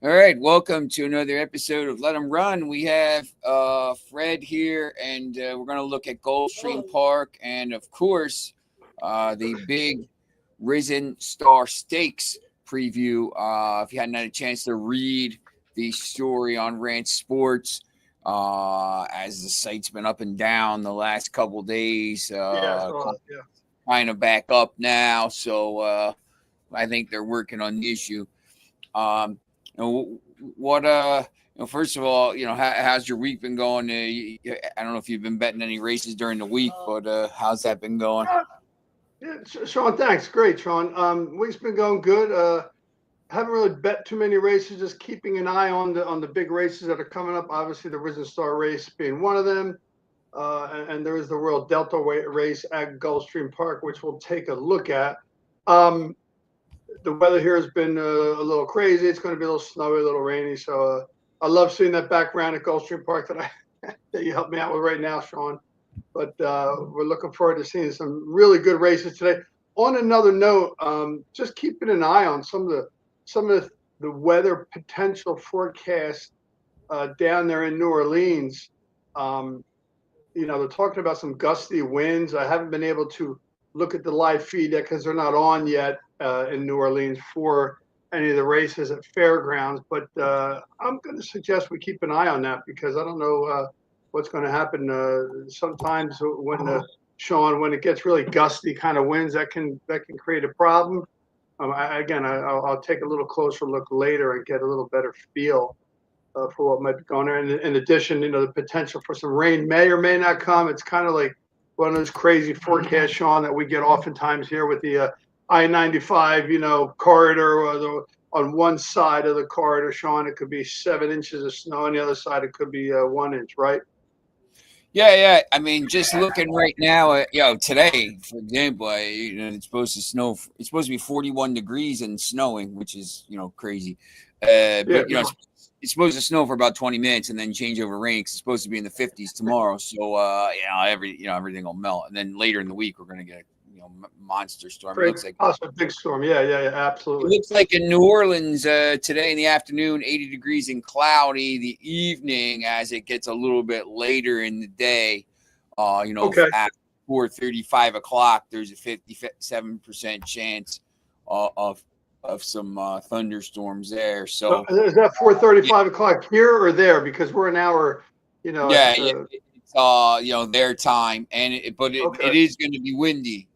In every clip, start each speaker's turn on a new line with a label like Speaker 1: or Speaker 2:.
Speaker 1: All right, welcome to another episode of Let 'em Run. We have Fred here, and we're going to look at Gulfstream Park and, of course, the big Risen Star Stakes preview. If you hadn't had a chance to read the story on Rant Sports, as the site's been up and down the last couple days, kind of back up now. So I think they're working on the issue. Um, what first of all, how's your week been going? I don't know if you've been betting any races during the week, but how's that been going?
Speaker 2: Yeah, Sean, thanks. Great, Sean. Week's been going good. Haven't really bet too many races, just keeping an eye on the big races that are coming up. Obviously, the Risen Star race being one of them. And there is the World Delta race at Gulfstream Park, which we'll take a look at. The weather here has been a little crazy. It's going to be a little snowy, a little rainy. So I love seeing that background at Gulfstream Park that you helped me out with right now, Sean. But we're looking forward to seeing some really good races today. On another note, just keeping an eye on some of the weather potential forecast down there in New Orleans. They're talking about some gusty winds. I haven't been able to look at the live feed yet because they're not on yet in New Orleans for any of the races at Fairgrounds. But I'm going to suggest we keep an eye on that because I don't know what's going to happen. Sometimes when it gets really gusty kind of winds, that can create a problem. I'll take a little closer look later and get a little better feel for what might be going on. In addition, the potential for some rain may or may not come. It's kind of like one of those crazy forecasts, Sean, that we get oftentimes here with the I-95, corridor, or on one side of the corridor, Sean, it could be 7 inches of snow. On the other side, it could be 1 inch, right?
Speaker 1: Yeah. I mean, just looking right now, today, for example, it's supposed to snow. It's supposed to be 41 degrees and snowing, which is, crazy. But it's supposed to snow for about 20 minutes and then change over rain. It's supposed to be in the 50s tomorrow. So, everything will melt. And then later in the week, we're going to get monster storm.
Speaker 2: It looks like a big storm. Yeah, absolutely.
Speaker 1: It looks like in New Orleans today in the afternoon, 80 degrees and cloudy. The evening, as it gets a little bit later in the day, at 4:30, 5 o'clock, there's a 57% chance of some thunderstorms there. So
Speaker 2: is that 4:30, 5 o'clock here or there? Because we're an hour,
Speaker 1: it's their time, and it is going to be windy.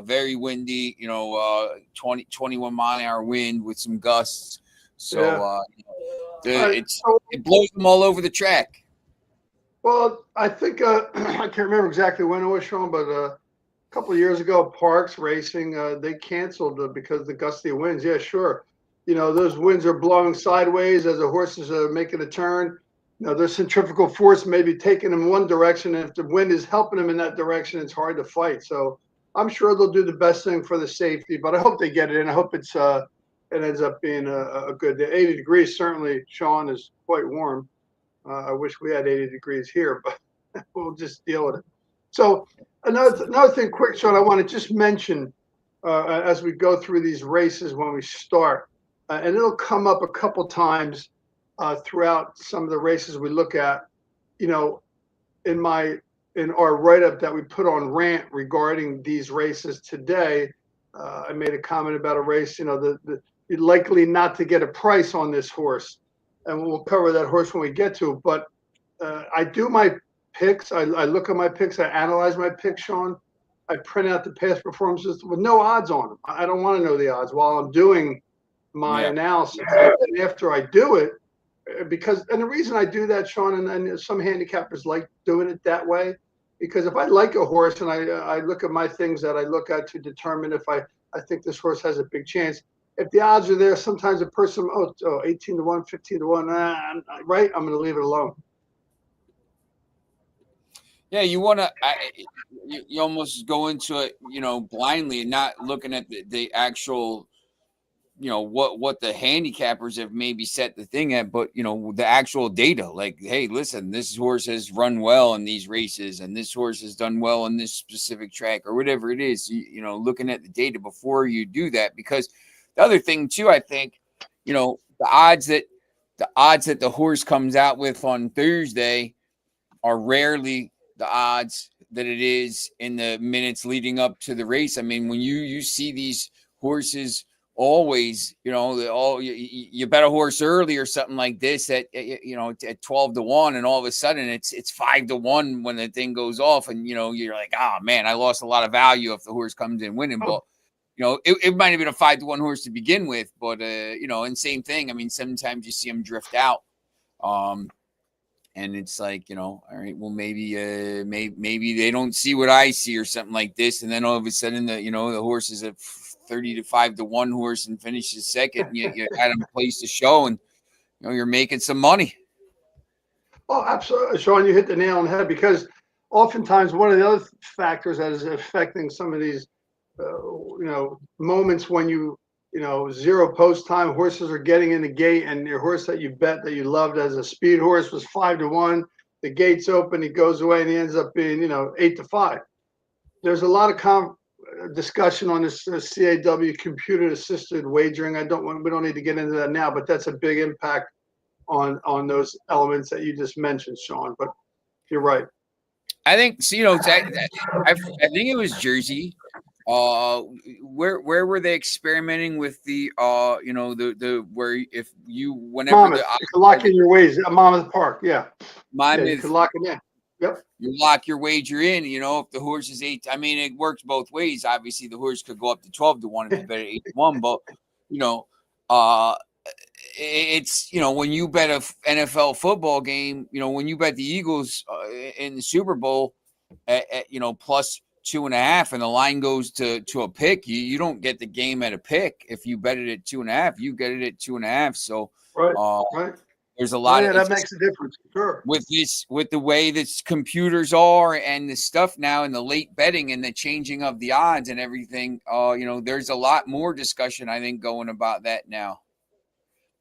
Speaker 1: Very windy, 21 mile an hour wind with some gusts. So it blows them all over the track.
Speaker 2: Well, I think I can't remember exactly when it was, Sean, but a couple of years ago, Parks Racing they canceled because of the gusty winds. Yeah, sure. Those winds are blowing sideways as the horses are making a turn. There's centrifugal force maybe taking them one direction, and if the wind is helping them in that direction, it's hard to fight. So I'm sure they'll do the best thing for the safety, but I hope they get it in. I hope it ends up being a good day. 80 degrees certainly, Sean, is quite warm. I wish we had 80 degrees here, but we'll just deal with it. So another thing quick, Sean, I want to just mention as we go through these races when we start, and it'll come up a couple times throughout some of the races we look at, in our write-up that we put on Rant regarding these races today. I made a comment about a race, you're likely not to get a price on this horse, and we'll cover that horse when we get to it. But I do my picks. I look at my picks. I analyze my picks, Sean. I print out the past performances with no odds on them. I don't want to know the odds while I'm doing my analysis. And after I do it, and the reason I do that, Sean, and some handicappers like doing it that way, because if I like a horse and I look at my things that I look at to determine if I think this horse has a big chance, if the odds are there, sometimes a person, 18 to 1, 15 to 1, right, I'm going to leave it alone.
Speaker 1: Yeah, you want to, you almost go into it, blindly and not looking at the actual, what the handicappers have maybe set the thing at, but, the actual data. Like, hey, listen, this horse has run well in these races and this horse has done well in this specific track or whatever it is, looking at the data before you do that. Because the other thing, too, I think, the odds that the odds that the horse comes out with on Thursday are rarely the odds that it is in the minutes leading up to the race. I mean, when you see these horses always, you bet a horse early or something like this at 12-1, and all of a sudden it's 5-1 when the thing goes off, and you're like, oh man, I lost a lot of value if the horse comes in winning. But it might have been a 5-1 horse to begin with, but and same thing. I mean, sometimes you see them drift out. And it's like, all right, well, maybe they don't see what I see or something like this. And then all of a sudden, the horse is a 30-5-1 horse and finishes second. And you had him place the show, and you're making some money.
Speaker 2: Oh, absolutely, Sean, you hit the nail on the head, because oftentimes one of the other factors that is affecting some of these, moments when zero post time, horses are getting in the gate, and your horse that you bet that you loved as a speed horse was 5-1. The gate's open, he goes away, and he ends up being 8-5. There's a lot of discussion on this CAW, computer assisted wagering. We don't need to get into that now, but that's a big impact on those elements that you just mentioned, Sean. But you're right.
Speaker 1: I think I think it was Jersey. Where were they experimenting with the where if you whenever
Speaker 2: Monmouth, you can lock in your ways at Monmouth Park,
Speaker 1: Monmouth,
Speaker 2: you can lock it in. Yep.
Speaker 1: You lock your wager in, if the horse is 8, I mean, it works both ways. Obviously, the horse could go up to 12-1 if you bet 8-1, but it's when you bet a NFL football game, when you bet the Eagles in the Super Bowl at plus 2.5, and the line goes to a pick, you don't get the game at a pick. If you bet it at 2.5, you get it at 2.5. So
Speaker 2: right.
Speaker 1: There's a lot of
Speaker 2: that makes a difference, sure.
Speaker 1: With the way that computers are and the stuff now, and the late betting and the changing of the odds and everything. There's a lot more discussion, I think, going about that now.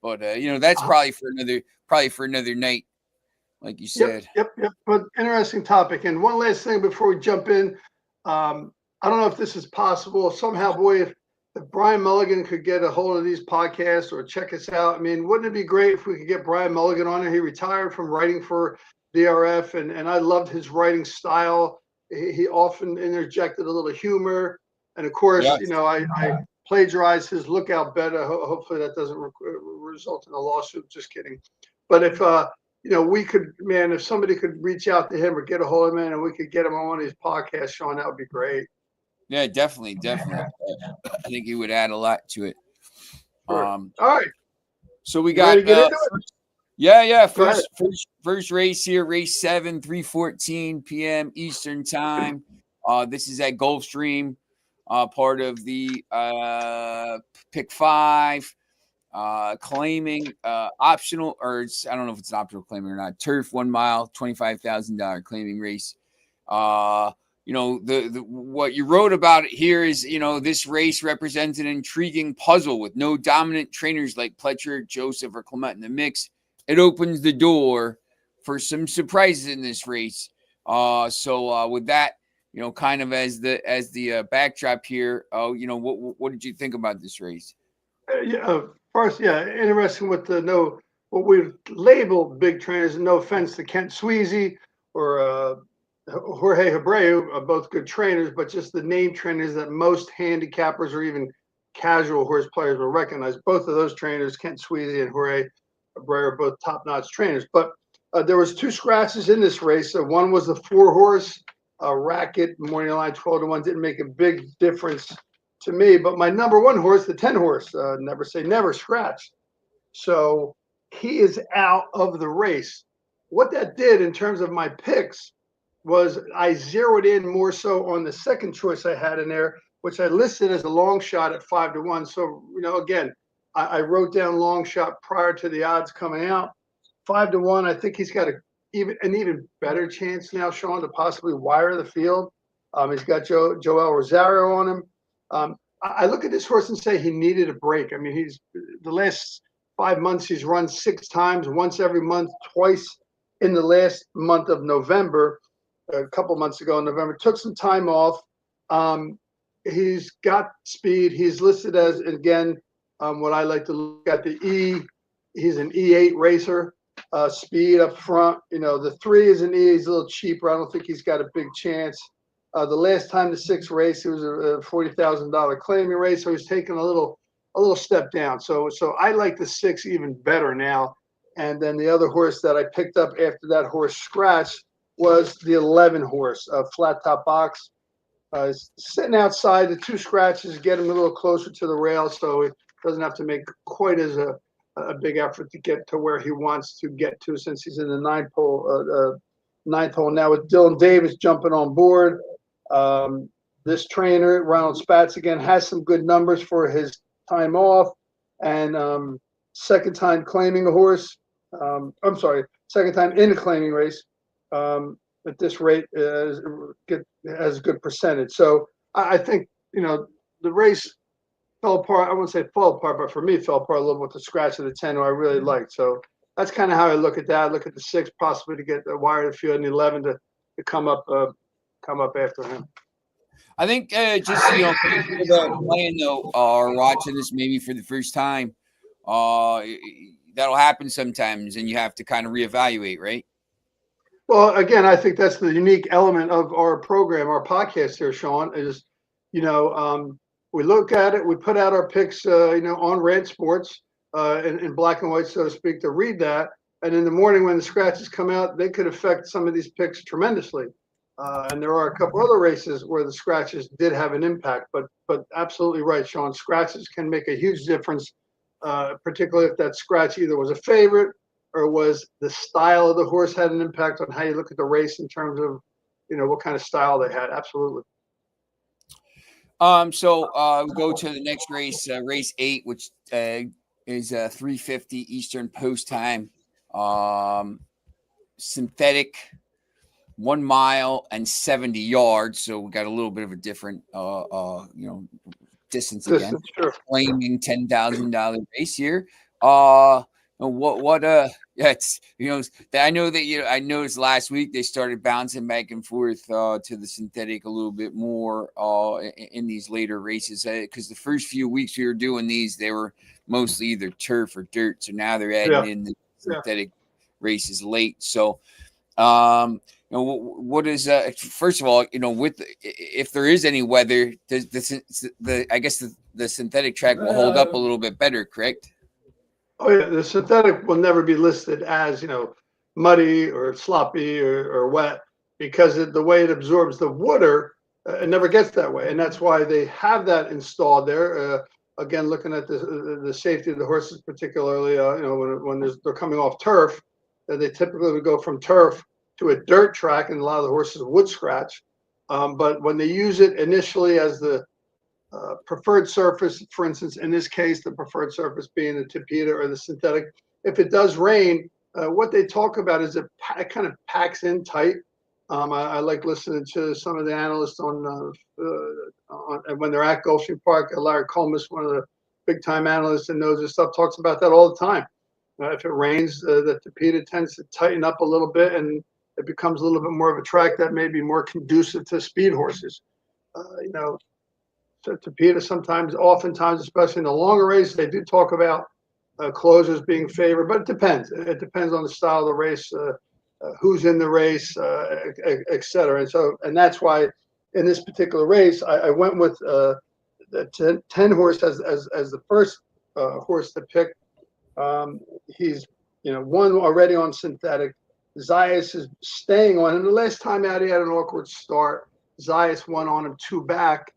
Speaker 1: But that's probably for another night, like you said.
Speaker 2: Yep. But interesting topic. And one last thing before we jump in, I don't know if this is possible somehow, boy. If Brian Mulligan could get a hold of these podcasts or check us out, I mean, wouldn't it be great if we could get Brian Mulligan on here? He retired from writing for DRF, and I loved his writing style. He often interjected a little humor, and of course, I plagiarized his lookout bet. Hopefully, that doesn't result in a lawsuit. Just kidding. But if we could, man, if somebody could reach out to him or get a hold of him, and we could get him on one of these podcasts, Sean, that would be great.
Speaker 1: Yeah, definitely. I think he would add a lot to it.
Speaker 2: Sure. All right.
Speaker 1: So we got first race here, race 7, 3:14 p.m. Eastern time. This is at Gulfstream, part of the Pick 5, claiming optional, or I don't know if it's an optional claiming or not. Turf 1 mile, $25,000 claiming race. What you wrote about it here is, this race represents an intriguing puzzle with no dominant trainers like Pletcher, Joseph, or Clement in the mix. It opens the door for some surprises in this race. So with that, kind of as the backdrop here, what did you think about this race?
Speaker 2: First, interesting with what we label big trainers. No offense to Kent Sweezy or Jorge Abreu, are both good trainers, but just the name trainers that most handicappers or even casual horse players will recognize. Both of those trainers, Kent Sweezy and Jorge Abreu, are both top-notch trainers. But there was 2 scratches in this race. One was the 4-horse Racket morning line 12-1. Didn't make a big difference to me. But my number 1 horse, the 10-horse, Never Say Never, scratched. So he is out of the race. What that did in terms of my picks was I zeroed in more so on the second choice I had in there, which I listed as a long shot at 5-1. So, again, I wrote down long shot prior to the odds coming out. 5-1, I think he's got an even better chance now, Sean, to possibly wire the field. He's got Joel Rosario on him. I look at this horse and say he needed a break. I mean, the last 5 months, he's run 6 times, once every month, twice in the last month of November. A couple months ago in November, took some time off. He's got speed. He's listed as, again, what I like to look at, the He's an E8 racer, speed up front. The 3 is an E. He's a little cheaper. I don't think he's got a big chance. The last time the 6 raced, it was a $40,000 claiming race, so he's taken a little step down. So I like the 6 even better now. And then the other horse that I picked up after that horse Scratch was the 11 horse, Flat Top Box. Sitting outside, the 2 scratches get him a little closer to the rail, so he doesn't have to make quite as a big effort to get to where he wants to get to, since he's in the ninth hole now with Dylan Davis jumping on board. This trainer, Ronald Spatz, again, has some good numbers for his time off, and second time claiming a horse. Second time in a claiming race. At this rate, has a good percentage. So I think, the race fell apart. I wouldn't say fell apart, but for me, fell apart a little with the scratch of the 10, who I really liked. So that's kind of how I look at that. I look at the 6 possibly to get the wire to the field, and the 11 to come up after him.
Speaker 1: I think just for people that are playing though, or watching this maybe for the first time, that'll happen sometimes, and you have to kind of reevaluate, right?
Speaker 2: Well, again, I think that's the unique element of our program, our podcast here, Sean, is, we look at it, we put out our picks, on Red Sports, in black and white, so to speak, to read that. And in the morning when the scratches come out, they could affect some of these picks tremendously. And there are a couple other races where the scratches did have an impact, but absolutely right, Sean. Scratches can make a huge difference, particularly if that scratch either was a favorite or was the style of the horse had an impact on how you look at the race in terms of, what kind of style they had. Absolutely.
Speaker 1: So we go to the next race, race 8, which is 3:50 Eastern Post Time. Synthetic, 1 mile and 70 yards. So we got a little bit of a different, distance again.
Speaker 2: Sure.
Speaker 1: Claiming $10,000 race here. It's I know that I noticed last week they started bouncing back and forth to the synthetic a little bit more in these later races, because the first few weeks we were doing these, they were mostly either turf or dirt. So now they're adding in the synthetic races late. So what is first of all, if there is any weather, I guess the synthetic track will hold up a little bit better, correct?
Speaker 2: Oh yeah, the synthetic will never be listed as muddy or sloppy or wet, because the way it absorbs the water, it never gets that way, and that's why they have that installed there. Again, looking at the safety of the horses, particularly when they're coming off turf, they typically would go from turf to a dirt track, and a lot of the horses would scratch. But when they use it initially as the preferred surface, for instance, in this case, the preferred surface being the Tapeta or the synthetic, if it does rain, what they talk about is it kind of packs in tight. I like listening to some of the analysts on when they're at Gulfstream Park. Larry Comus, one of the big time analysts that knows this stuff, talks about that all the time. If it rains, the Tapeta tends to tighten up a little bit, and it becomes a little bit more of a track that may be more conducive to speed horses. So Tapeta oftentimes, especially in the longer race, they do talk about closers being favored, but it depends. It depends on the style of the race, who's in the race, et cetera. And that's why in this particular race, I went with the 10 horse as the first horse to pick. He's won already on synthetic. Zayas is staying on him. The last time out, he had an awkward start. Zayas won on him 2 back.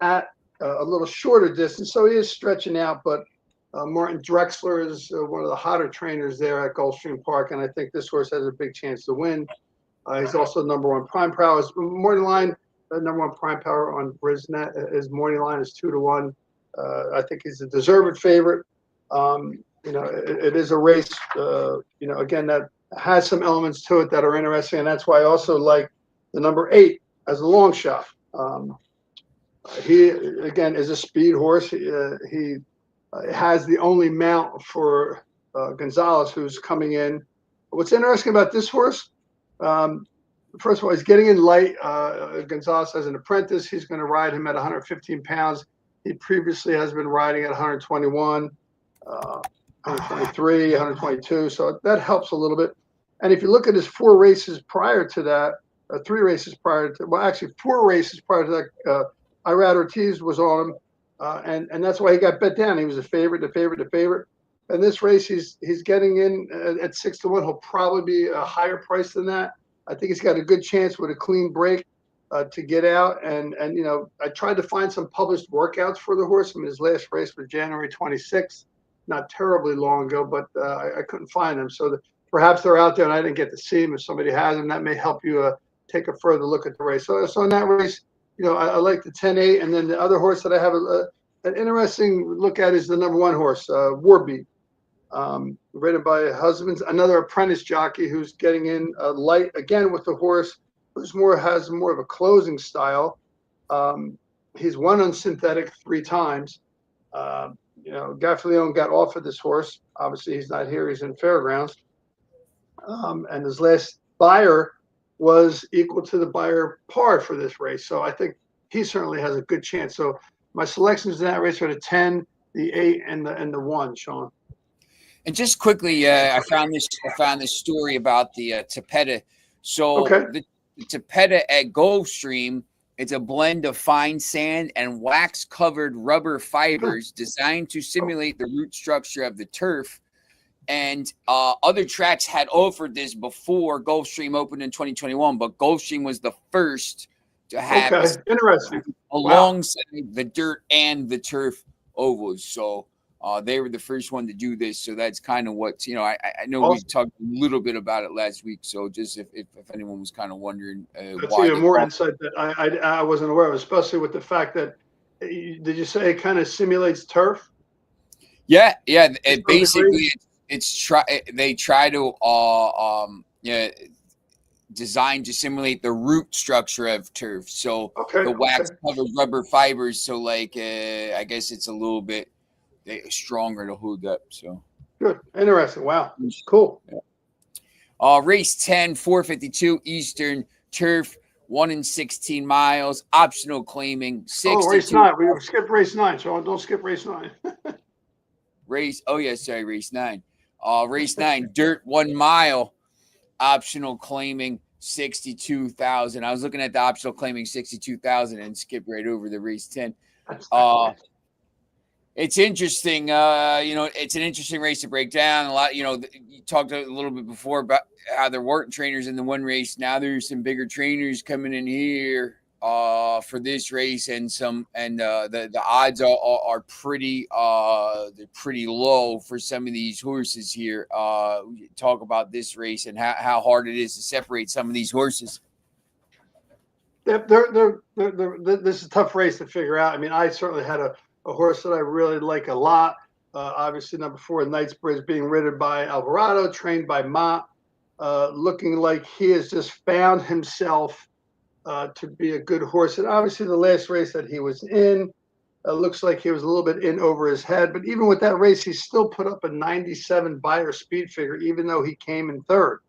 Speaker 2: At a little shorter distance, so he is stretching out, but Martin Drexler is one of the hotter trainers there at Gulfstream Park, and I think this horse has a big chance to win. He's also number 1 prime power. His morning line, number 1 prime power on Brisnet. His morning line is 2-1. I think he's a deserved favorite. It is a race, again, that has some elements to it that are interesting, and that's why I also like the number 8 as a long shot. He, again, is a speed horse. He has the only mount for Gonzalez, who's coming in. What's interesting about this horse, first of all, he's getting in light. Gonzalez has an apprentice. He's going to ride him at 115 pounds. He previously has been riding at 121. 123, 122. So that helps a little bit. And if you look at his 4 races prior to that, 3 races prior to, well, actually 4 races prior to that, Irad Ortiz was on him. And that's why he got bet down. He was a favorite. And this race, he's getting in at 6-1. He'll probably be a higher price than that. I think he's got a good chance with a clean break to get out. And I tried to find some published workouts for the horse. I mean, his last race was January 26th, not terribly long ago, but I couldn't find them. So perhaps they're out there and I didn't get to see them. If somebody has them, that may help you take a further look at the race. So in that race, I like the 10-8. And then the other horse that I have an interesting look at is the number 1 horse, Warbeat, ridden by Husbands, another apprentice jockey who's getting in light again with the horse, who's has more of a closing style. He's won on synthetic 3 times. Gaffalione got off of this horse. Obviously, he's not here. He's in Fairgrounds. And his last buyer was equal to the buyer par for this race. So I think he certainly has a good chance. So my selections in that race are the 10, the 8, and the 1, Sean.
Speaker 1: And just quickly, I found this story about the Tapeta. So the Tapeta at Gulfstream, it's a blend of fine sand and wax-covered rubber fibers designed to simulate the root structure of the turf. And other tracks had offered this before Gulfstream opened in 2021, but Gulfstream was the first to have
Speaker 2: interesting
Speaker 1: alongside the dirt and the turf ovals. So they were the first one to do this. So that's kind of what, I know we talked a little bit about it last week. So just if anyone was kind of wondering
Speaker 2: why. That's more insight that I wasn't aware of, especially with the fact that, did you say it kind of simulates turf?
Speaker 1: Yeah. It basically, they try to design to simulate the root structure of turf. So the wax covered rubber fibers. So like, I guess it's a little bit stronger to hold up. So
Speaker 2: good. Interesting. Wow. Cool.
Speaker 1: Yeah. Race 10, 452 Eastern turf, 1 in 16 miles, optional claiming.
Speaker 2: Race 9. We skipped race 9, so don't skip race 9.
Speaker 1: Race 9. Race 9, dirt 1 mile, optional claiming 62,000. I was looking at the optional claiming 62,000 and skip right over the race 10. It's interesting. It's an interesting race to break down. A lot, you talked a little bit before about how there weren't trainers in the one race. Now there's some bigger trainers coming in here for this race, and the odds are pretty they're pretty low for some of these horses here. Talk about this race and how hard it is to separate some of these horses.
Speaker 2: This is a tough race to figure out. I mean, I certainly had a horse that I really like a lot. Obviously, number 4, Knightsbridge, being ridden by Alvarado, trained by Mott, looking like he has just found himself to be a good horse. And obviously, the last race that he was in looks like he was a little bit in over his head. But even with that race, he still put up a 97 buyer speed figure, even though he came in 3rd.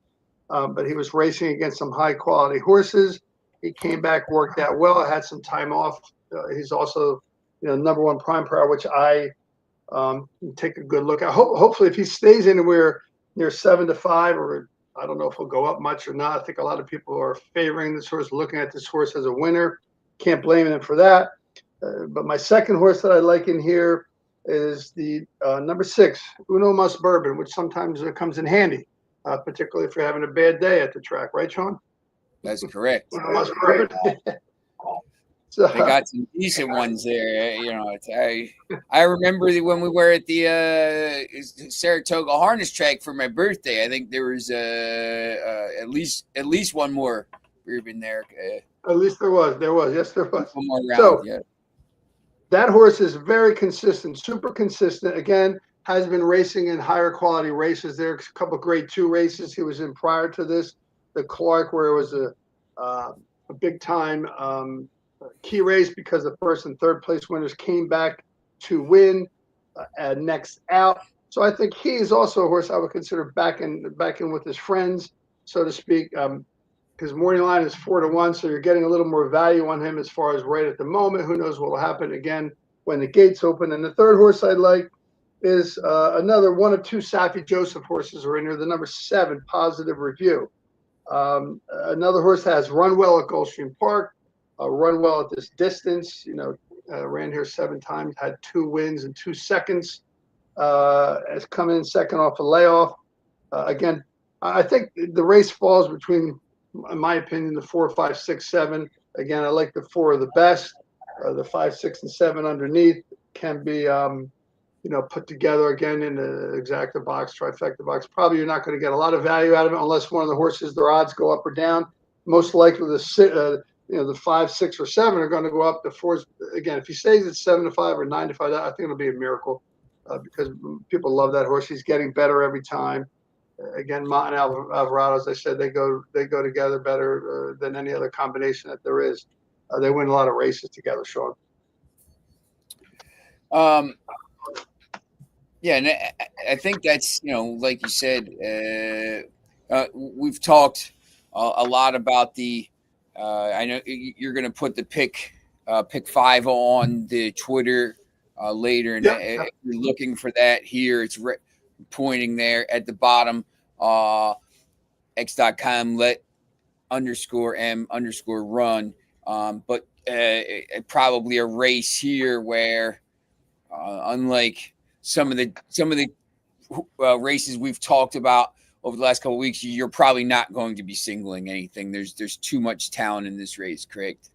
Speaker 2: But he was racing against some high-quality horses. He came back, worked out well, had some time off. He's also number 1 prime power, which I take a good look at. Hopefully, if he stays anywhere near 7-5, or I don't know if he'll go up much or not. I think a lot of people are favoring this horse, looking at this horse as a winner. Can't blame him for that. But my second horse that I like in here is the number 6, Uno Mas Bourbon, which sometimes comes in handy, particularly if you're having a bad day at the track. Right, Sean?
Speaker 1: That's correct.
Speaker 2: Uno Mas Bourbon.
Speaker 1: So, they got some decent ones there. I remember when we were at the Saratoga Harness Track for my birthday. I think there was at least one more bourbon there.
Speaker 2: At least there was. Yes, there was.
Speaker 1: One more round.
Speaker 2: So
Speaker 1: yeah.
Speaker 2: That horse is very consistent, super consistent. Again, has been racing in higher quality races. There are a couple of grade 2 races he was in prior to this. The Clark, where it was a big time key race because the 1st and 3rd place winners came back to win next out. So I think he is also a horse I would consider back in with his friends, so to speak. His morning line is 4-1, so you're getting a little more value on him as far as right at the moment. Who knows what will happen again when the gates open? And the 3rd horse I like is another one of two Safi Joseph horses are in here. The number 7, Positive Review. Another horse has run well at Gulfstream Park, run well at this distance. Ran here 7 times, had 2 wins and 2 seconds. Has come in second off a layoff. Again, I think the race falls between, in my opinion, the 4, 5, 6, 7. Again, I like the 4 of the best. The 5, 6, and 7 underneath can be, put together again in the exacta box, trifecta box. Probably you're not going to get a lot of value out of it unless one of the horses, their odds go up or down. Most likely the 5, 6, or 7 are going to go up. The 4s, again, if he stays at 7 to 5 or 9 to 5, I think it'll be a miracle because people love that horse. He's getting better every time. Again, Mott and Alvarado, as I said, they go together better than any other combination that there is. They win a lot of races together, Sean.
Speaker 1: Yeah, and I think that's, like you said, we've talked a lot about the. I know you're going to put the pick 5 on the Twitter later, and if you're looking for that here, it's pointing there at the bottom. X.com let_M_run. But probably a race here where, unlike some of the races we've talked about over the last couple of weeks, you're probably not going to be singling anything. There's too much talent in this race, correct?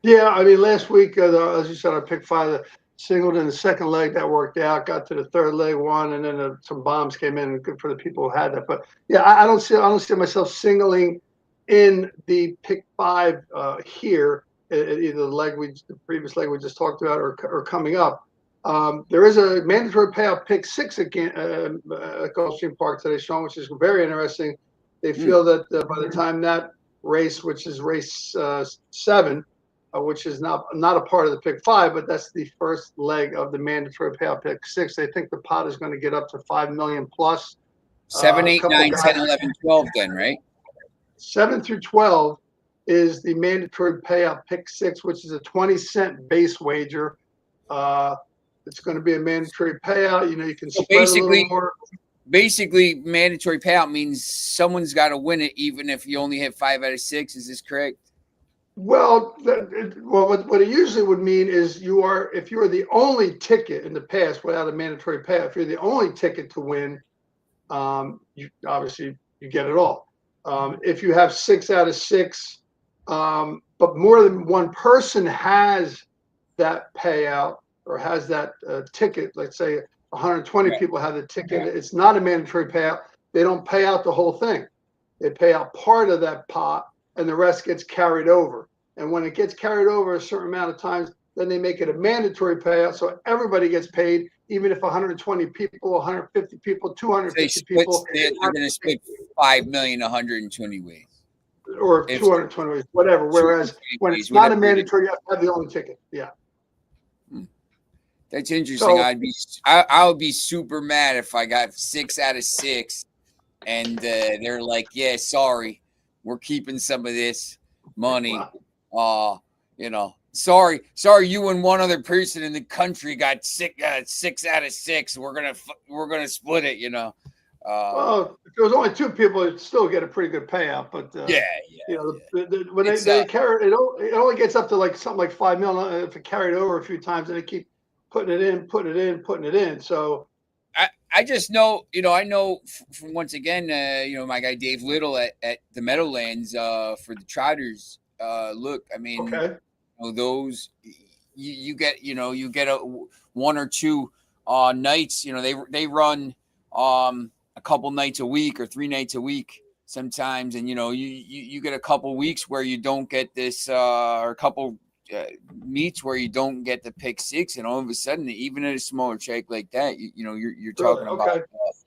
Speaker 2: Yeah, I mean, last week, as you said, I picked 5, singled in the second leg. That worked out. Got to the third leg, won, and then some bombs came in. Good for the people who had that. But yeah, I don't see myself singling in the pick 5 here, either the previous leg we just talked about or coming up. There is a mandatory payout pick 6 again at Gulfstream Park today, Sean, which is very interesting. They feel that by the time that race, which is race 7, which is not a part of the pick 5, but that's the first leg of the mandatory payout pick 6. They think the pot is going to get up to $5 million plus.
Speaker 1: 7, 8, 9, 10, 11, 12 then, right?
Speaker 2: 7 through 12 is the mandatory payout pick 6, which is a 20-cent base wager. It's going to be a mandatory payout. You can spread a little more.
Speaker 1: Basically, mandatory payout means someone's got to win it, even if you only hit 5 out of 6. Is this correct?
Speaker 2: Well, what it usually would mean is if you are the only ticket in the past without a mandatory payout, if you're the only ticket to win, you get it all. If you have 6 out of 6, but more than one person has that payout or has that ticket, let's say 120 people have the ticket, it's not a mandatory payout. They don't pay out the whole thing. They pay out part of that pot, and the rest gets carried over. And when it gets carried over a certain amount of times, then they make it a mandatory payout, so everybody gets paid, even if 120 people, 150 people, 250 people.
Speaker 1: They're going to split 5 million 120 ways.
Speaker 2: Or 220 ways, whatever. Whereas when it's not a mandatory, you have to have the only ticket. Yeah.
Speaker 1: That's interesting. I would be super mad if I got 6 out of 6 and they're like, yeah, sorry, we're keeping some of this money. Sorry, you and one other person in the country got 6 out of 6. We're gonna split it.
Speaker 2: Well, if there was only 2 people, it'd still get a pretty good payout. But when they carry it, it only gets up to like something like $5 million if it carried over a few times, and they keep putting it in. So
Speaker 1: I just know, I know from once again, my guy Dave Little at the Meadowlands for the Trotters. Look, I mean,
Speaker 2: okay.
Speaker 1: Those you get a 1 or 2 nights. They run a couple nights a week or 3 nights a week sometimes, and you get a couple weeks where you don't get this or a couple meets where you don't get the pick 6, and all of a sudden, even at a smaller check like that, you're talking about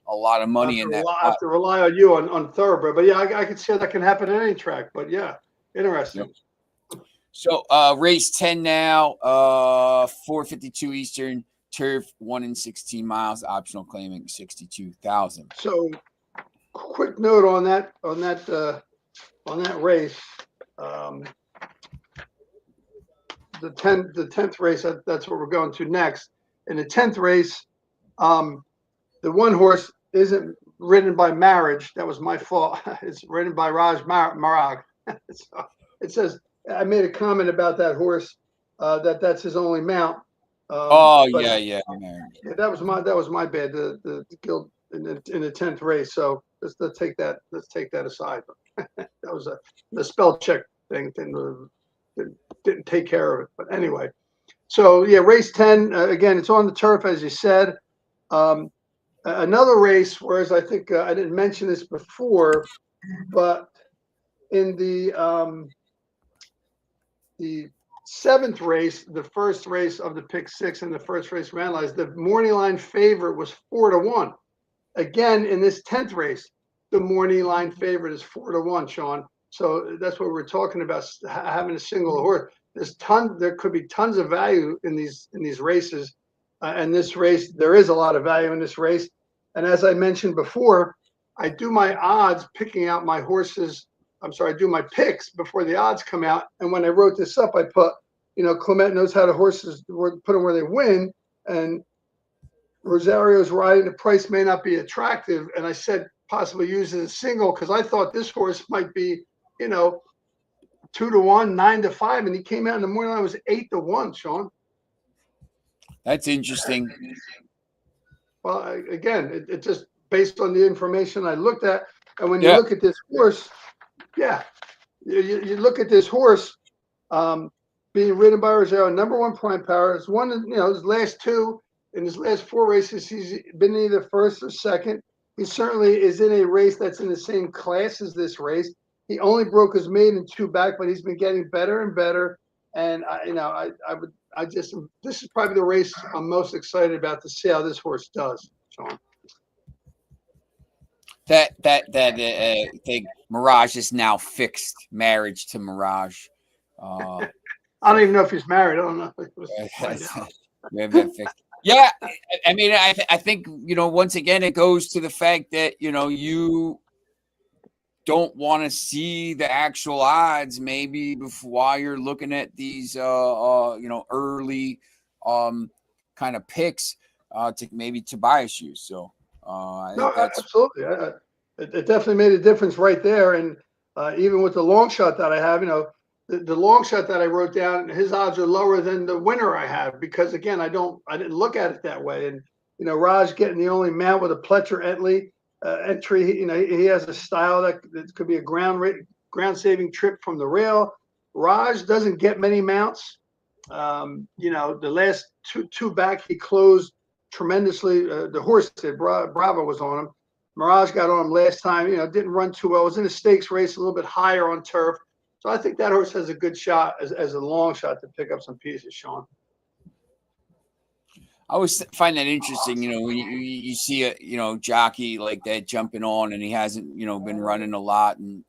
Speaker 1: a lot of money in that.
Speaker 2: I have to rely on you on Thoroughbred, but yeah, I can see how that can happen at any track. But yeah, interesting.
Speaker 1: Yep. So race 10 now, 4:52 Eastern, turf 1 in 16 miles, optional claiming 62,000.
Speaker 2: So quick note on that race. The 10th race, that's what we're going to next. In the 10th race, The one horse isn't ridden by Marriage. That was my fault. It's ridden by Raj Marag. So it says I made a comment about that horse that's his only mount.
Speaker 1: Yeah.
Speaker 2: Yeah, that was my bad. The guild in the 10th race. So let's take that aside. That was the spell check thing. Didn't take care of it. But anyway, so yeah, race 10 again. It's on the turf, as you said. Another race, whereas I think I didn't mention this before, but in the 7th race, the first race of the pick 6 and the first race we analyzed, the morning line favorite was 4-1. Again, in this 10th race, the morning line favorite is 4-1, Sean. So that's what we're talking about, having a single horse. There could be tons of value in these races. And this race, there is a lot of value in this race. And as I mentioned before, I do my odds picking out my horses. I do my picks before the odds come out. And when I wrote this up, I put, Clement knows how the horses put them where they win. And Rosario's riding, the price may not be attractive. And I said possibly use it as a single because I thought this horse might be, 2-1, 9-5. And he came out in the morning line was 8-1, Sean.
Speaker 1: That's interesting.
Speaker 2: Well, again, it just based on the information I looked at. And when you look at this horse, you look at this horse being ridden by Rosario, number 1 prime power. It's one, his last 2, in his last 4 races, he's been either first or second. He certainly is in a race that's in the same class as this race. He only broke his maiden 2 back, but he's been getting better and better. And this is probably the race I'm most excited about to see how this horse does, Sean.
Speaker 1: That thing, Mirage is now fixed. Marriage to Mirage.
Speaker 2: I don't even know if he's married. I don't know.
Speaker 1: Yeah, I mean, I think once again it goes to the fact that you don't want to see the actual odds maybe while you're looking at these early kind of picks to bias you. So
Speaker 2: no, absolutely. It definitely made a difference right there. And even with the long shot that I have, the long shot that I wrote down, his odds are lower than the winner I have because again, I didn't look at it that way. And Raj getting the only mount with a Pletcher entry, he has a style that could be a ground saving trip from the rail. Raj doesn't get many mounts. The last two back he closed tremendously. The horse did. Bravo was on him. Mirage got on him last time. Didn't run too well. It was in a stakes race, a little bit higher on turf. So I think that horse has a good shot as a long shot to pick up some pieces, Sean.
Speaker 1: I always find that interesting, when you see a jockey like that jumping on and he hasn't been running a lot, and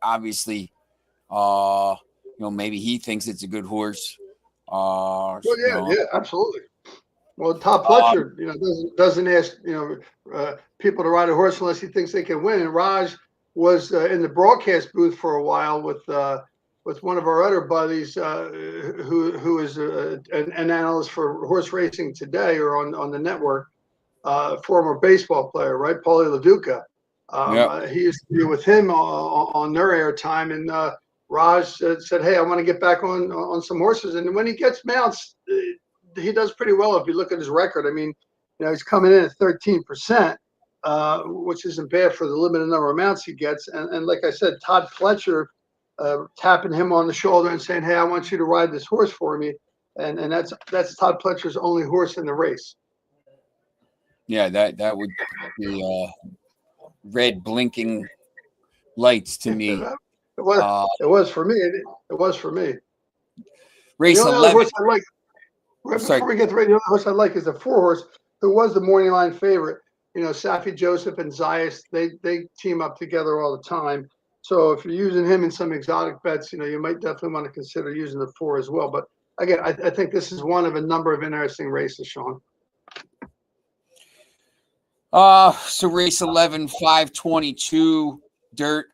Speaker 1: obviously maybe he thinks it's a good horse.
Speaker 2: Well, yeah, absolutely. Well, Todd Pletcher doesn't ask people to ride a horse unless he thinks they can win. And Raj was in the broadcast booth for a while with one of our other buddies who is an analyst for horse racing today or on the network, former baseball player, right? Paulie LaDuca. He used to be with him on their airtime, and Raj said, "Hey, I want to get back on some horses." And when he gets mounts, he does pretty well. If you look at his record, I mean, he's coming in at 13%, which isn't bad for the limited number of mounts he gets. And like I said, Todd Pletcher tapping him on the shoulder and saying, "Hey, I want you to ride this horse for me," and that's Todd Pletcher's only horse in the race.
Speaker 1: Yeah, that would be red blinking lights to me.
Speaker 2: It was for me. It was for me.
Speaker 1: Race 11.
Speaker 2: Horse I like. Before we get to the horse I like is the 4 horse who was the morning line favorite. Safi Joseph and Zayas, they team up together all the time. So if you're using him in some exotic bets, you might definitely want to consider using the 4 as well. But again, I think this is one of a number of interesting races, Sean.
Speaker 1: So race 11, 522 dirt,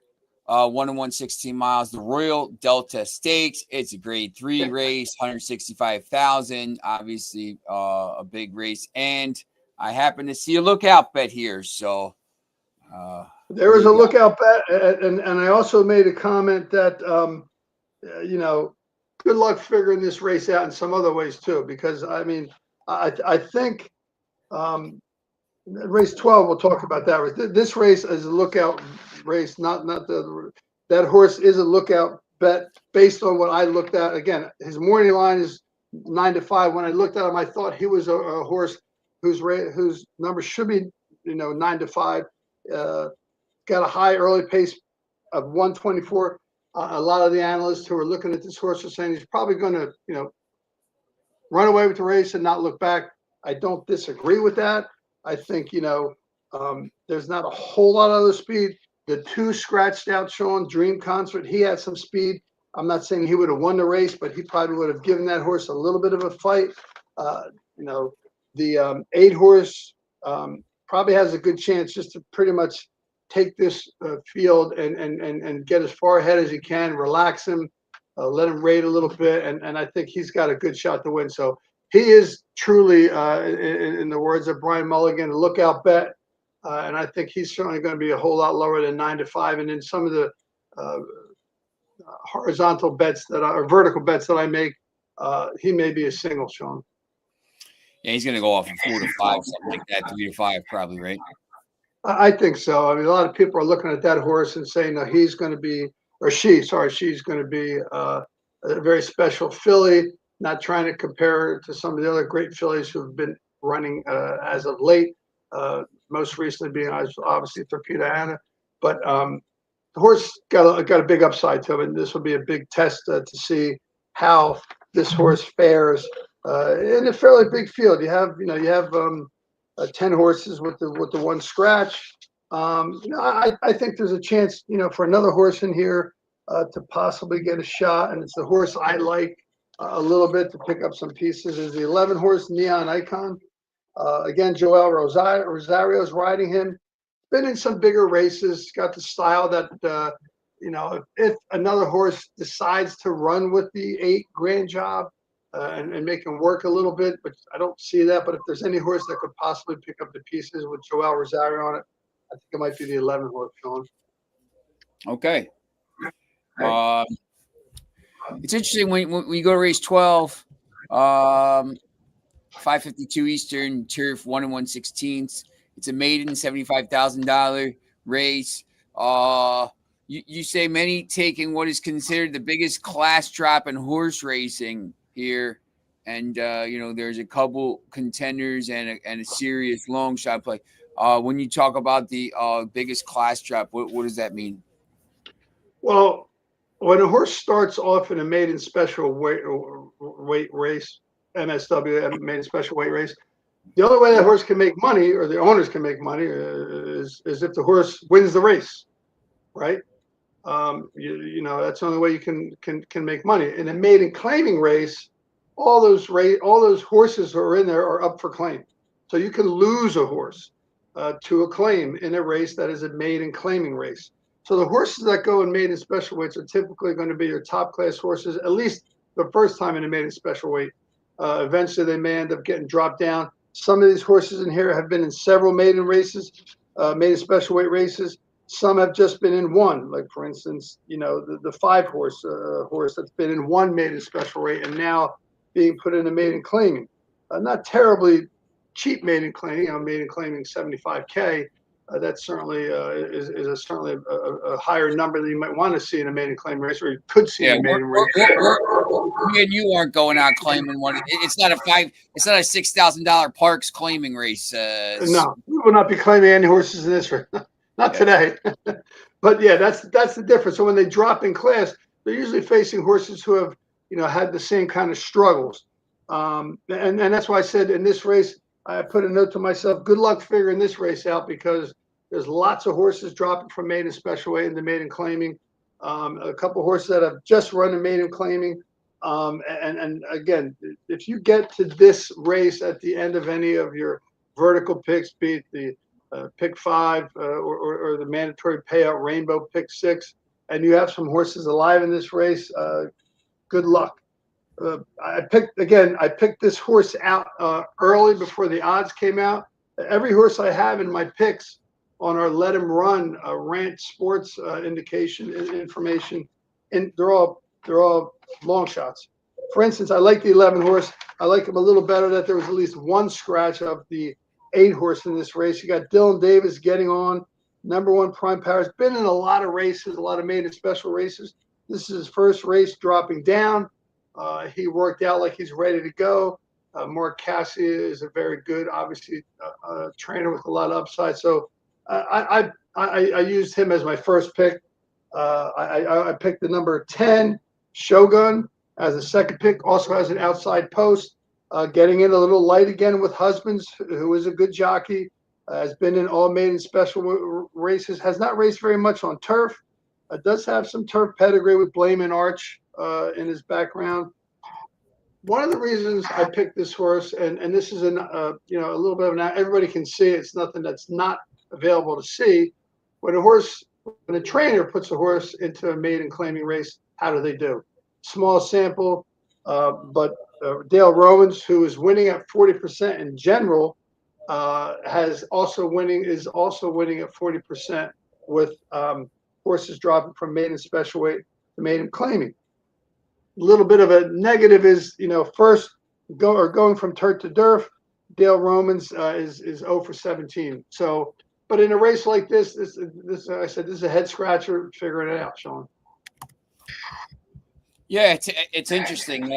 Speaker 1: 1-116 miles, the Royal Delta Stakes. It's a grade 3 race, 165,000, obviously a big race. And I happen to see a lookout bet here, so
Speaker 2: there is a lookout bet, and I also made a comment that you know, good luck figuring this race out in some other ways too, because I mean, I think race 12, we'll talk about that race. This race is a lookout race, not that horse is a lookout bet based on what I looked at. Again, his morning line is 9-5. When I looked at him, I thought he was a horse whose number should be 9-5. Got a high early pace of 124. A lot of the analysts who are looking at this horse are saying he's probably going to run away with the race and not look back. I don't disagree with that. I think there's not a whole lot of other speed. The two scratched out, Sean, Dream Concert, he had some speed. I'm not saying he would have won the race, but he probably would have given that horse a little bit of a fight. The 8 horse probably has a good chance just to pretty much take this field and get as far ahead as he can, relax him, let him rate a little bit, and I think he's got a good shot to win. So he is truly, in the words of Brian Mulligan, a lookout bet. And I think he's certainly going to be a whole lot lower than 9-5. And in some of the horizontal bets or vertical bets that I make, he may be a single, Sean.
Speaker 1: Yeah, he's going to go off of 4-5, something like that, 3-5, probably, right?
Speaker 2: I think so. I mean, a lot of people are looking at that horse and saying, no, he's going to be, or she's going to be a very special filly. Not trying to compare her to some of the other great fillies who have been running as of late. Most recently being obviously Torpedo Anna, but the horse got a big upside to him, and this will be a big test to see how this horse fares in a fairly big field. You have 10 horses with the one scratch. I think there's a chance for another horse in here to possibly get a shot, and it's the horse I like a little bit to pick up some pieces. Is the 11 horse Neon Icon. Again, Joel Rosario's riding him. Been in some bigger races. Got the style that, if another horse decides to run with the 8 Grand Job and make him work a little bit, but I don't see that. But if there's any horse that could possibly pick up the pieces with Joel Rosario on it, I think it might be the 11 horse, Sean.
Speaker 1: Okay. It's interesting when you go to race 12, 552 Eastern, turf 1 1/16. It's a maiden $75,000 race. You say many taking what is considered the biggest class drop in horse racing here, and there's a couple contenders and a serious long shot play. When you talk about the biggest class drop, what does that mean?
Speaker 2: Well, when a horse starts off in a maiden special weight race, MSW, maiden special weight race, the only way that horse can make money, or the owners can make money, is if the horse wins the race, right? That's the only way you can make money. In a maiden claiming race, all those horses who are in there are up for claim. So you can lose a horse to a claim in a race that is a maiden claiming race. So the horses that go in maiden special weights are typically going to be your top class horses, at least the first time in a maiden special weight. Eventually they may end up getting dropped down. Some of these horses in here have been in several maiden races, maiden special weight races. Some have just been in one, like for instance, the 5 horse that's been in one maiden special weight and now being put in a maiden claiming. Not terribly cheap maiden claiming, maiden claiming $75K. That certainly is certainly a higher number than you might want to see in a maiden claim race, or you could see in a maiden race.
Speaker 1: Me and you aren't going out claiming one. It's not a $6,000 Parks claiming race.
Speaker 2: No, we will not be claiming any horses in this race. Not today. But yeah, that's the difference. So when they drop in class, they're usually facing horses who have had the same kind of struggles. And that's why I said in this race, I put a note to myself, good luck figuring this race out, because there's lots of horses dropping from maiden special weight into maiden claiming. A couple horses that have just run a maiden claiming. And again, if you get to this race at the end of any of your vertical picks, be it the pick 5 or the mandatory payout rainbow pick 6, and you have some horses alive in this race, good luck. I picked this horse out early before the odds came out. every horse I have in my picks on our Let 'Em Run Rant Sports indication information, and they're all long shots. For instance, I like the 11 horse. I like him a little better that there was at least one scratch of the 8 horse in this race. You got Dylan Davis getting on, #1 Prime Power. Has been in a lot of races, a lot of maiden special races. This is his first race dropping down. He worked out like he's ready to go. Mark Cassia is a very good, obviously, trainer with a lot of upside. So I used him as my first pick. I picked the number 10, Shogun, as a second pick. Also has an outside post. Getting in a little light again with Husbands, who is a good jockey. Has been in all maiden special races. Has not raced very much on turf. Does have some turf pedigree with Blame and Arch in his background. One of the reasons I picked this horse, and this is a little bit of now everybody can see it. It's nothing that's not available to see. When a trainer puts a horse into a maiden claiming race, how do they do? Small sample, but Dale Rowans, who is winning at 40% in general, is also winning at 40% with horses dropping from maiden special weight to maiden claiming. A little bit of a negative is, going from turf to derf. Dale Romans is 0 for 17. So, but in a race like this, I said this is a head scratcher. Figuring it out, Sean.
Speaker 1: Yeah, it's interesting,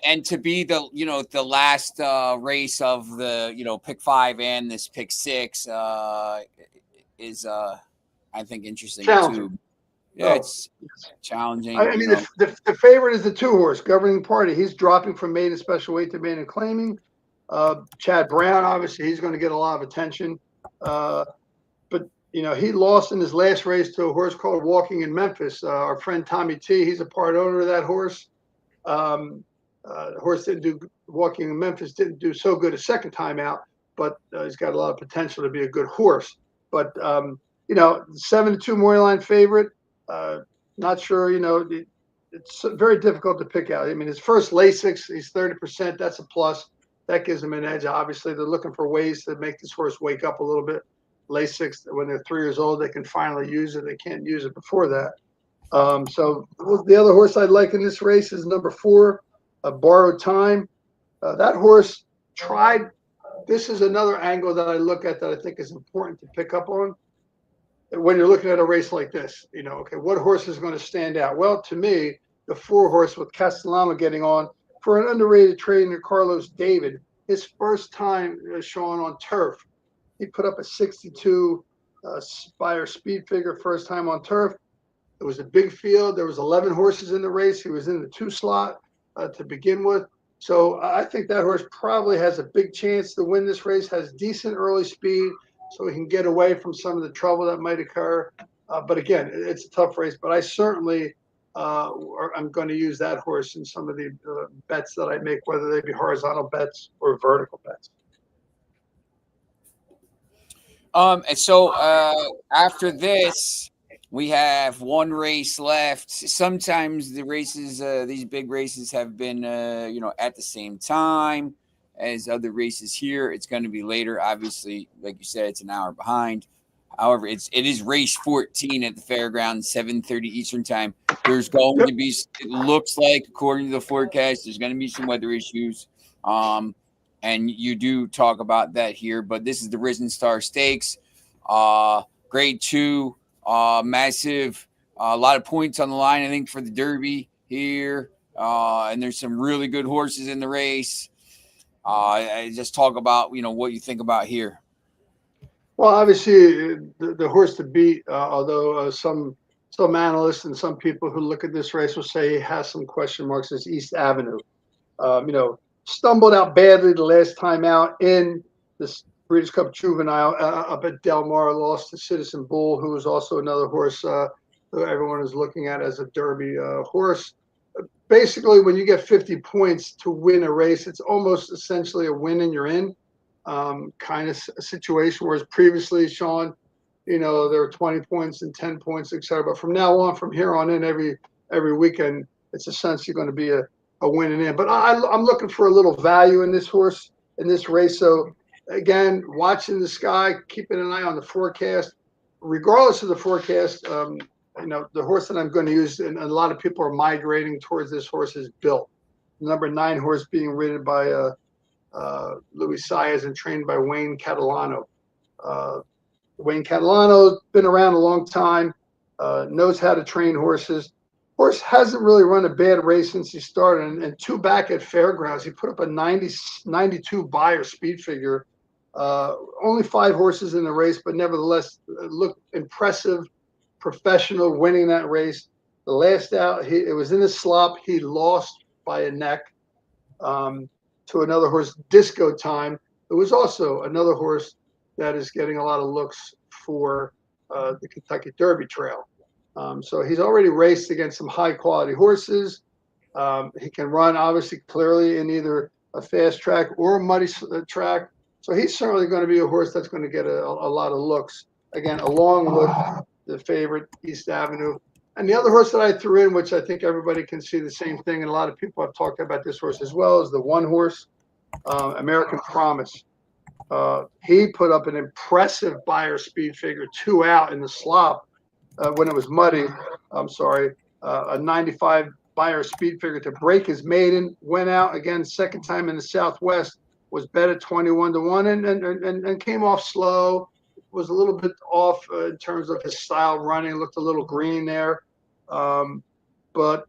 Speaker 1: and to be the last race of the pick 5 and this pick 6 is I think interesting too. Yeah, it's challenging.
Speaker 2: I mean, the favorite is the 2 horse, Governing Party. He's dropping from maiden special weight to maiden claiming. Chad Brown, obviously, he's going to get a lot of attention. But he lost in his last race to a horse called Walking in Memphis. Our friend Tommy T, he's a part owner of that horse. The horse Walking in Memphis didn't do so good a second time out, but he's got a lot of potential to be a good horse. But 7-2 Moyline favorite. Not sure, it's very difficult to pick out. I mean, his first Lasix, he's 30%. That's a plus. That gives him an edge. Obviously, they're looking for ways to make this horse wake up a little bit. Lasix, when they're 3 years old, they can finally use it. They can't use it before that. So the other horse I'd like in this race is number 4, Borrowed Time. That horse tried. This is another angle that I look at that I think is important to pick up on. When you're looking at a race like this, what horse is going to stand out? Well, to me, the 4 horse with Castellano getting on for an underrated trainer, Carlos David, his first time showing on turf. He put up a 62 Spire speed figure first time on turf. It was a big field. There was 11 horses in the race. He was in the 2 slot to begin with. So I think that horse probably has a big chance to win this race, has decent early speed, so he can get away from some of the trouble that might occur. But again, it's a tough race. But I certainly I'm going to use that horse in some of the bets that I make, whether they be horizontal bets or vertical bets.
Speaker 1: And so after this, we have 1 race left. Sometimes the races, these big races, have been at the same time as other races here. It's going to be later. Obviously, like you said, it's an hour behind. However, it is race 14 at the fairgrounds, 7:30 Eastern time. There's going to be, it looks like, according to the forecast, there's going to be some weather issues. And you do talk about that here, but this is the Risen Star Stakes, grade 2, massive, a lot of points on the line, I think, for the Derby here. And there's some really good horses in the race. I just talk about, what you think about here.
Speaker 2: Well, obviously, the horse to beat, although some analysts and some people who look at this race will say he has some question marks, is East Avenue. Stumbled out badly the last time out in this Breeders' Cup Juvenile up at Del Mar, lost to Citizen Bull, who was also another horse who everyone is looking at as a Derby horse. Basically, when you get 50 points to win a race, it's almost essentially a win and you're in kind of a situation. Whereas previously, Sean, there were 20 points and 10 points, et cetera. But from now on, from here on in, every weekend, it's essentially going to be a win and in. But I'm looking for a little value in this horse, in this race. So again, watching the sky, keeping an eye on the forecast. Regardless of the forecast, the horse that I'm going to use, and a lot of people are migrating towards this horse, is Built. Number 9 horse being ridden by Luis Saez and trained by Wayne Catalano. Wayne Catalano's been around a long time, knows how to train horses. Horse hasn't really run a bad race since he started, and 2 back at Fairgrounds. He put up a 92 Beyer speed figure. Only 5 horses in the race, but nevertheless looked impressive, professional, winning that race. The last out, it was in a slop. He lost by a neck to another horse, Disco Time. It was also another horse that is getting a lot of looks for the Kentucky Derby Trail. So he's already raced against some high quality horses. He can run obviously clearly in either a fast track or a muddy track. So he's certainly going to be a horse that's going to get a lot of looks. Again, along with the favorite East Avenue. And the other horse that I threw in, which I think everybody can see the same thing, and a lot of people have talked about this horse as well, is the 1 horse, American Promise. He put up an impressive Beyer speed figure, 2 out in the slop when it was muddy. A 95 Beyer speed figure to break his maiden. Went out again, second time in the Southwest, was bet at 21-1 and came off slow. Was a little bit off in terms of his style running. Looked a little green there. But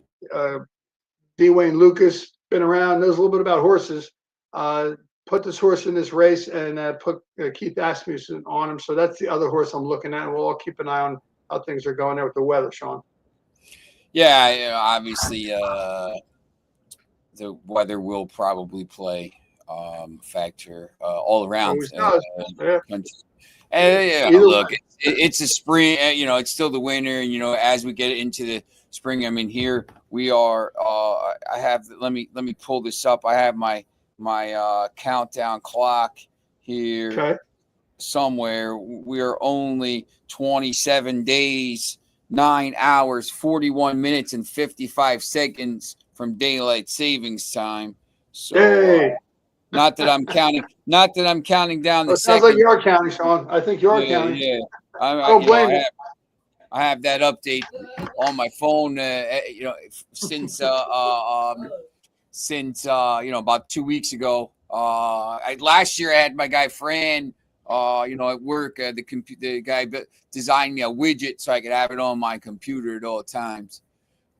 Speaker 2: D. Wayne Lucas, been around, knows a little bit about horses. Put this horse in this race and put Keith Asmussen on him. So that's the other horse I'm looking at. And we'll all keep an eye on how things are going there with the weather, Sean.
Speaker 1: Yeah, obviously the weather will probably play factor all around the country. And look, it's a spring. It's still the winter. As we get into the spring, I mean, here we are. I have. Let me pull this up. I have my countdown clock here somewhere. We are only 27 days, 9 hours, 41 minutes, and 55 seconds from daylight savings time. So. Not that I'm counting down the
Speaker 2: it sounds like you are counting, Sean. I think you are counting.
Speaker 1: Yeah.
Speaker 2: I
Speaker 1: have that update on my phone. Since about 2 weeks ago. Last year I had my guy Fran, at work. The guy designed me a widget so I could have it on my computer at all times.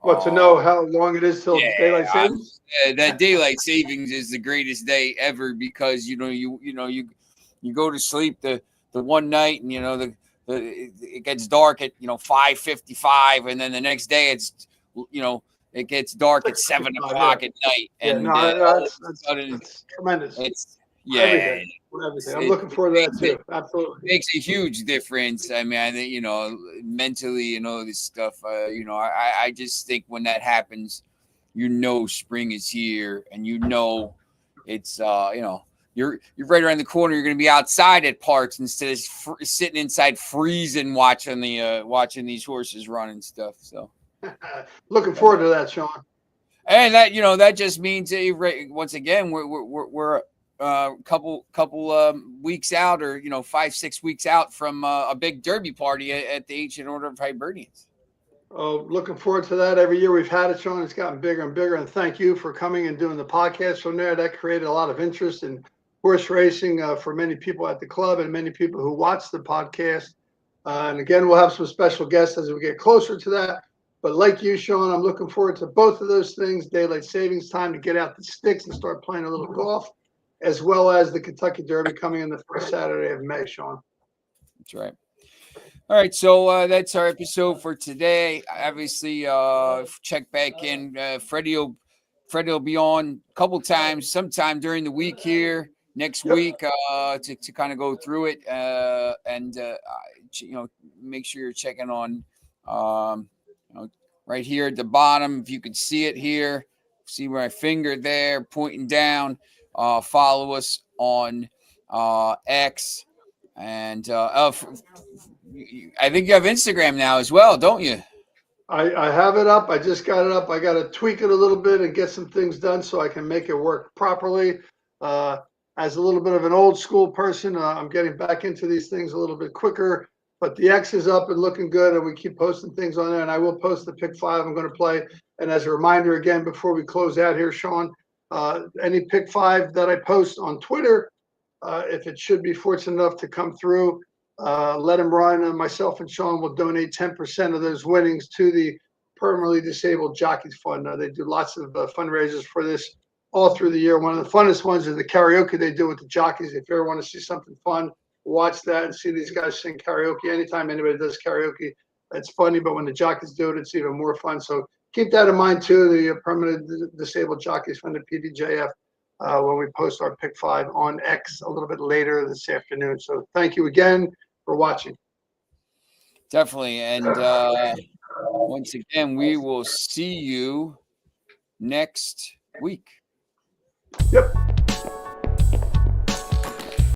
Speaker 2: To know how long it is till daylight savings?
Speaker 1: That daylight savings is the greatest day ever because you go to sleep the one night and it gets dark at 5:55 and then the next day it's it gets dark at 7 o'clock at night and
Speaker 2: that's tremendous.
Speaker 1: It's
Speaker 2: everything. I'm looking forward to that too. Absolutely.
Speaker 1: Makes a huge difference. I mean, I think, mentally and all this stuff, I just think when that happens, spring is here and it's, you're right around the corner. You're going to be outside at parts instead of sitting inside freezing, watching these horses run and stuff. So
Speaker 2: looking forward to that, Sean.
Speaker 1: And that, that just means once again, we're couple weeks out or 5-6 weeks out from a big derby party at the Ancient Order of Hibernians.
Speaker 2: Looking forward to that. Every year we've had it, Sean. It's gotten bigger and bigger. And thank you for coming and doing the podcast from there. That created a lot of interest in horse racing for many people at the club and many people who watch the podcast. And again, we'll have some special guests as we get closer to that. But like you, Sean, I'm looking forward to both of those things. Daylight savings time to get out the sticks and start playing a little golf, as well as the Kentucky Derby coming in the first Saturday of May, Sean.
Speaker 1: That's right. All right, so that's our episode for today. Obviously, check back in. Freddie will be on a couple times, sometime during the week here next week to kind of go through it and make sure you're checking on right here at the bottom. If you can see it here, see my finger there pointing down. Follow us on X, and I think you have Instagram now as well, don't you?
Speaker 2: I have it up. I just got it up. I got to tweak it a little bit and get some things done so I can make it work properly. as a little bit of an old school person, I'm getting back into these things a little bit quicker. But the X is up and looking good, and we keep posting things on there. And I will post the pick 5 I'm going to play. And as a reminder, again, before we close out here, Sean, any pick 5 that I post on Twitter, if it should be fortunate enough to come through, let them run. And myself and Sean will donate 10% of those winnings to the Permanently Disabled Jockeys Fund. They do lots of fundraisers for this all through the year. One of the funnest ones is the karaoke they do with the jockeys. If you ever want to see something fun, watch that and see these guys sing karaoke. Anytime anybody does karaoke, it's funny, but when the jockeys do it, it's even more fun. So keep that in mind too, the Permanent Disabled Jockeys Fund, the PDJF, when we post our pick 5 on X a little bit later this afternoon. So thank you again for watching.
Speaker 1: Definitely. And once again, we will see you next week.